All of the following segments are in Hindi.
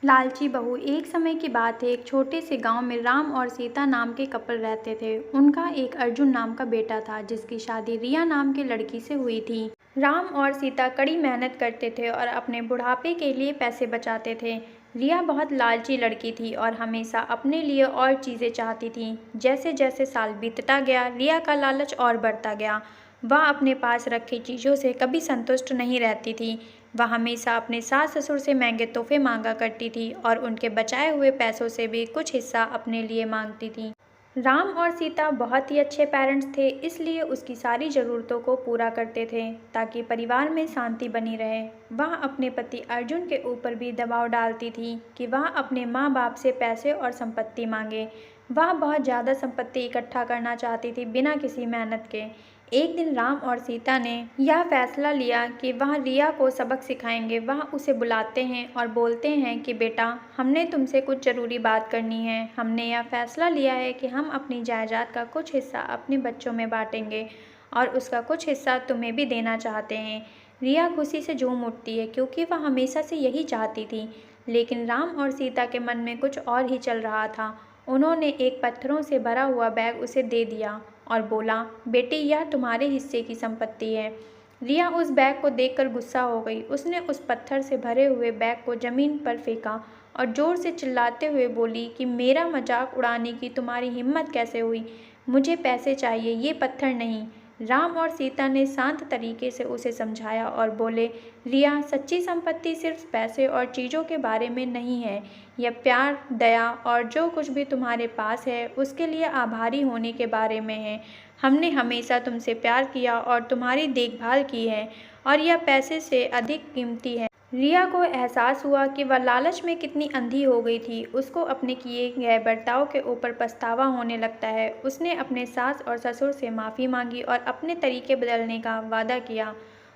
लालची बहू। एक समय की बात है, एक छोटे से गांव में राम और सीता नाम के कपल रहते थे। उनका एक अर्जुन नाम का बेटा था, जिसकी शादी रिया नाम की लड़की से हुई थी। राम और सीता कड़ी मेहनत करते थे और अपने बुढ़ापे के लिए पैसे बचाते थे। रिया बहुत लालची लड़की थी और हमेशा अपने लिए और चीज़ें चाहती थी। जैसे जैसे साल बीतता गया, रिया का लालच और बढ़ता गया। वह अपने पास रखी चीज़ों से कभी संतुष्ट नहीं रहती थी। वह हमेशा अपने सास ससुर से महंगे तोहफे मांगा करती थी और उनके बचाए हुए पैसों से भी कुछ हिस्सा अपने लिए मांगती थी। राम और सीता बहुत ही अच्छे पेरेंट्स थे, इसलिए उसकी सारी ज़रूरतों को पूरा करते थे ताकि परिवार में शांति बनी रहे। वह अपने पति अर्जुन के ऊपर भी दबाव डालती थी कि वह अपने माँ बाप से पैसे और संपत्ति मांगे। वह बहुत ज़्यादा संपत्ति इकट्ठा करना चाहती थी बिना किसी मेहनत के। एक दिन राम और सीता ने यह फैसला लिया कि वह रिया को सबक सिखाएंगे। वह उसे बुलाते हैं और बोलते हैं कि बेटा, हमने तुमसे कुछ ज़रूरी बात करनी है। हमने यह फैसला लिया है कि हम अपनी जायदाद का कुछ हिस्सा अपने बच्चों में बांटेंगे और उसका कुछ हिस्सा तुम्हें भी देना चाहते हैं। रिया खुशी से झूम उठती है क्योंकि वह हमेशा से यही चाहती थी। लेकिन राम और सीता के मन में कुछ और ही चल रहा था। उन्होंने एक पत्थरों से भरा हुआ बैग उसे दे दिया और बोला, बेटी, यह तुम्हारे हिस्से की संपत्ति है। रिया उस बैग को देखकर गुस्सा हो गई। उसने उस पत्थर से भरे हुए बैग को जमीन पर फेंका और जोर से चिल्लाते हुए बोली कि मेरा मजाक उड़ाने की तुम्हारी हिम्मत कैसे हुई? मुझे पैसे चाहिए, ये पत्थर नहीं। राम और सीता ने शांत तरीके से उसे समझाया और बोले, रिया, सच्ची संपत्ति सिर्फ पैसे और चीज़ों के बारे में नहीं है। यह प्यार, दया और जो कुछ भी तुम्हारे पास है उसके लिए आभारी होने के बारे में है। हमने हमेशा तुमसे प्यार किया और तुम्हारी देखभाल की है और यह पैसे से अधिक कीमती है। रिया को एहसास हुआ कि वह लालच में कितनी अंधी हो गई थी। उसको अपने किए गए बर्ताव के ऊपर पछतावा होने लगता है। उसने अपने सास और ससुर से माफ़ी मांगी और अपने तरीके बदलने का वादा किया।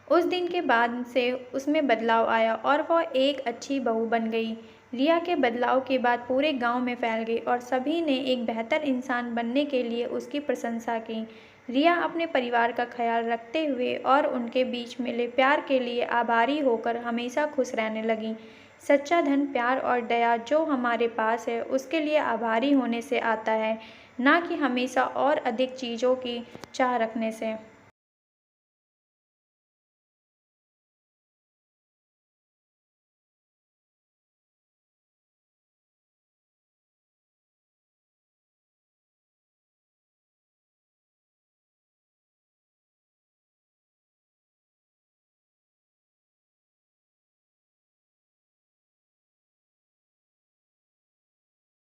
उस दिन के बाद से उसमें बदलाव आया और वह एक अच्छी बहू बन गई। रिया के बदलाव की बात पूरे गांव में फैल गई और सभी ने एक बेहतर इंसान बनने के लिए उसकी प्रशंसा की। रिया अपने परिवार का ख्याल रखते हुए और उनके बीच मिले प्यार के लिए आभारी होकर हमेशा खुश रहने लगी। सच्चा धन प्यार और दया जो हमारे पास है उसके लिए आभारी होने से आता है, ना कि हमेशा और अधिक चीज़ों की चाह रखने से।